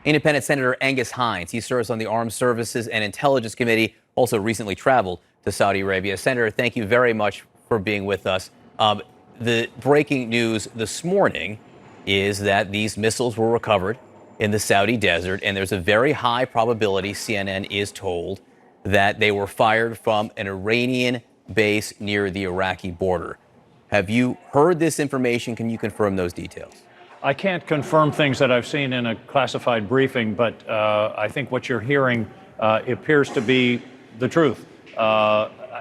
Independent Senator Angus Hines. He serves on the Armed Services and Intelligence Committee, also recently traveled to Saudi Arabia. Senator, thank you very much for being with us. The breaking news this morning is that these missiles were recovered in the Saudi desert, and there's a very high probability, CNN is told, that they were fired from an Iranian base near the Iraqi border. Have you heard this information? Can you confirm those details? I can't confirm things that I've seen in a classified briefing, but I think what you're hearing appears to be the truth.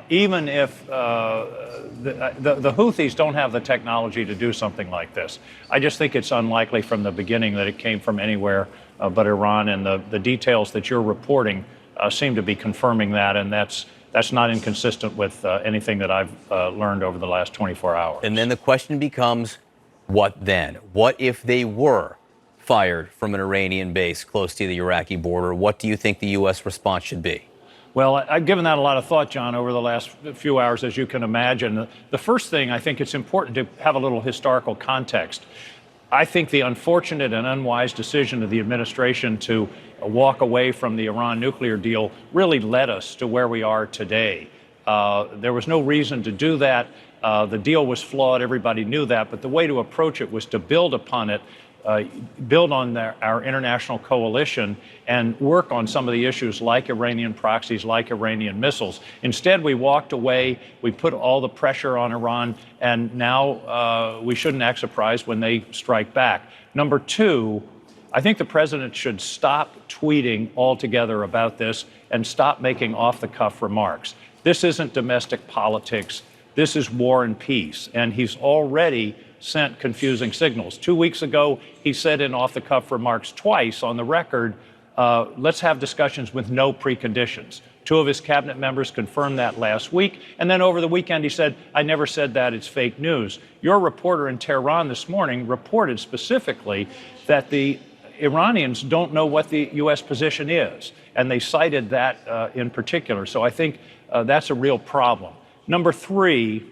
Even if the Houthis don't have the technology to do something like this, I just think it's unlikely from the beginning that it came from anywhere but Iran, and the details that you're reporting seem to be confirming that, and that's not inconsistent with anything that I've learned over the last 24 hours. And then the question becomes, what then? What if they were fired from an Iranian base close to the Iraqi border? What do you think the U.S. response should be? Well, I've given that a lot of thought, John, over the last few hours, as you can imagine. The first thing, I think it's important to have a little historical context. I think the unfortunate and unwise decision of the administration to walk away from the Iran nuclear deal really led us to where we are today. There was no reason to do that. The deal was flawed. Everybody knew that. But the way to approach it was to build upon it, build on our international coalition, and work on some of the issues like Iranian proxies, like Iranian missiles. Instead, we walked away. We put all the pressure on Iran, and now we shouldn't act surprised when they strike back. Number two, I think the president should stop tweeting altogether about this and stop making off-the-cuff remarks. This isn't domestic politics. This is war and peace, and he's already sent confusing signals. 2 weeks ago, he said in off-the-cuff remarks twice on the record, let's have discussions with no preconditions. Two of his cabinet members confirmed that last week, and then over the weekend he said, I never said that, it's fake news. Your reporter in Tehran this morning reported specifically that the Iranians don't know what the U.S. position is, and they cited that in particular. So I think that's a real problem. Number three,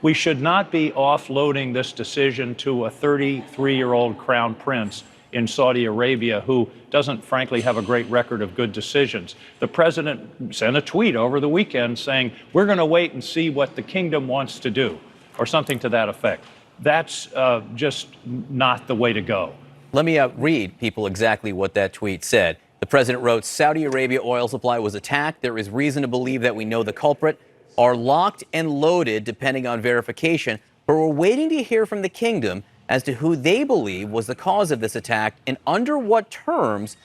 we should not be offloading this decision to a 33-year-old crown prince in Saudi Arabia who doesn't, frankly, have a great record of good decisions. The president sent a tweet over the weekend saying, we're going to wait and see what the kingdom wants to do, or something to that effect. That's just not the way to go. Let me read people exactly what that tweet said. The president wrote, Saudi Arabia oil supply was attacked. There is reason to believe that we know the culprit, are locked and loaded depending on verification, but we're waiting to hear from the kingdom as to who they believe was the cause of this attack and under what terms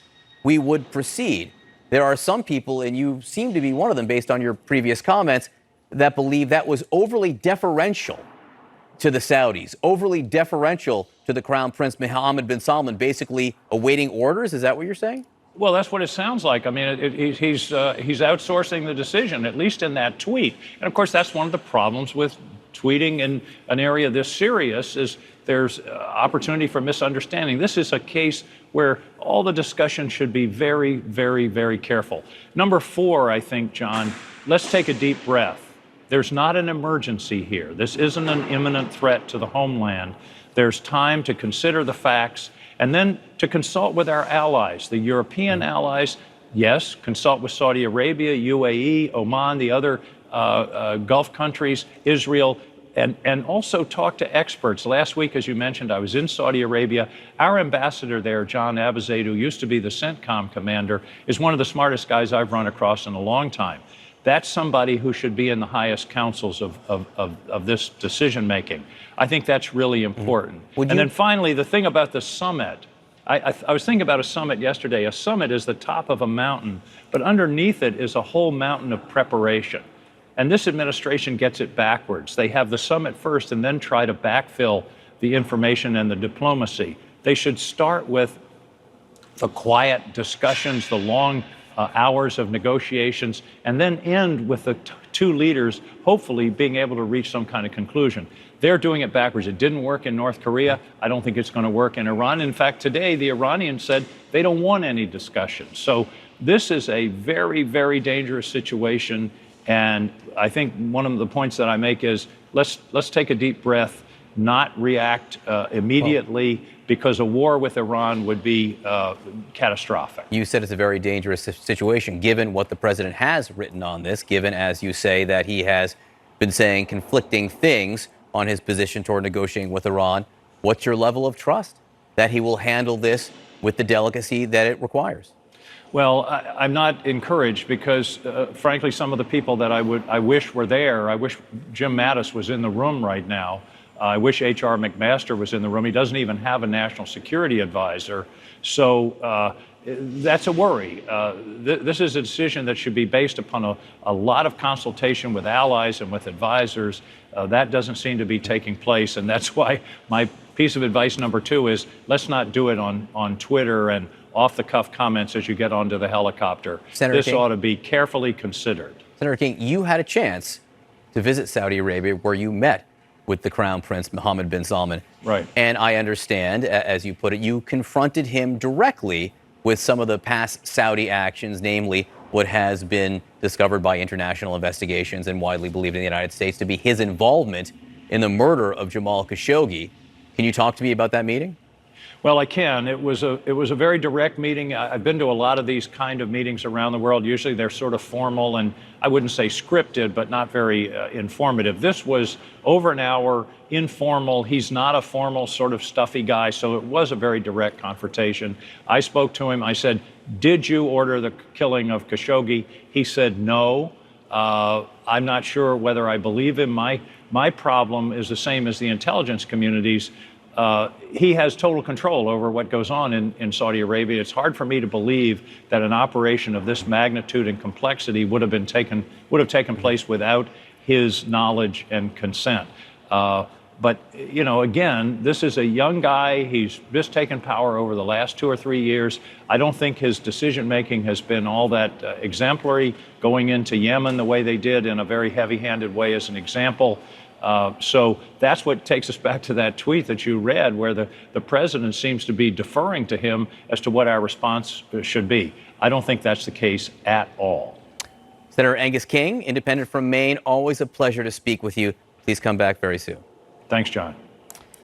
we would proceed. There are some people, and you seem to be one of them based on your previous comments, that believe that was overly deferential to the Saudis, overly deferential to the Crown Prince Mohammed bin Salman, basically awaiting orders. Is that what you're saying? Well, that's what it sounds like. I mean, he's outsourcing the decision, at least in that tweet. And of course, that's one of the problems with tweeting in an area this serious is there's opportunity for misunderstanding. This is a case where all the discussion should be very, very, very careful. Number four, I think, John, let's take a deep breath. There's not an emergency here. This isn't an imminent threat to the homeland. There's time to consider the facts and then to consult with our allies, the European allies. Yes, consult with Saudi Arabia, UAE, Oman, the other Gulf countries, Israel, and also talk to experts. Last week, as you mentioned, I was in Saudi Arabia. Our ambassador there, John Abizaid, who used to be the CENTCOM commander, is one of the smartest guys I've run across in a long time. That's somebody who should be in the highest councils of this decision-making. I think that's really important. And then finally, the thing about the summit, I was thinking about a summit yesterday. A summit is the top of a mountain, but underneath it is a whole mountain of preparation. And this administration gets it backwards. They have the summit first and then try to backfill the information and the diplomacy. They should start with the quiet discussions, the long hours of negotiations, and then end with the two leaders hopefully being able to reach some kind of conclusion. They're doing it backwards. It didn't work in North Korea. I don't think it's going to work in Iran. In fact, today the Iranians said they don't want any discussion. So this is a very, very dangerous situation. And I think one of the points that I make is let's take a deep breath, not react immediately, because a war with Iran would be catastrophic. You said it's a very dangerous situation, given what the president has written on this, given, as you say, that he has been saying conflicting things on his position toward negotiating with Iran. What's your level of trust that he will handle this with the delicacy that it requires? Well, I'm not encouraged because, frankly, some of the people that I wish were there, I wish Jim Mattis was in the room right now. I wish H.R. McMaster was in the room. He doesn't even have a national security advisor. So that's a worry. This is a decision that should be based upon a lot of consultation with allies and with advisors. That doesn't seem to be taking place. And that's why my piece of advice number 2 is let's not do it on Twitter and off-the-cuff comments as you get onto the helicopter. Senator This King, ought to be carefully considered. Senator King, you had a chance to visit Saudi Arabia where you met with the Crown Prince Mohammed bin Salman. Right. And I understand, as you put it, you confronted him directly with some of the past Saudi actions, namely what has been discovered by international investigations and widely believed in the United States to be his involvement in the murder of Jamal Khashoggi. Can you talk to me about that meeting? Well, I can. It was a very direct meeting. I've been to a lot of these kind of meetings around the world. Usually they're sort of formal and I wouldn't say scripted, but not very informative. This was over an hour, informal. He's not a formal sort of stuffy guy, so it was a very direct confrontation. I spoke to him. I said, "Did you order the killing of Khashoggi?" He said, "No." I'm not sure whether I believe him. My problem is the same as the intelligence community's. He has total control over what goes on in Saudi Arabia. It's hard for me to believe that an operation of this magnitude and complexity would have taken place without his knowledge and consent. But again, this is a young guy. He's just taken power over the last 2 or 3 years. I don't think his decision making has been all that exemplary, going into Yemen the way they did in a very heavy-handed way as an example. So that's what takes us back to that tweet that you read, where the president seems to be deferring to him as to what our response should be. I don't think that's the case at all. Senator Angus King, independent from Maine, always a pleasure to speak with you. Please come back very soon. Thanks, John.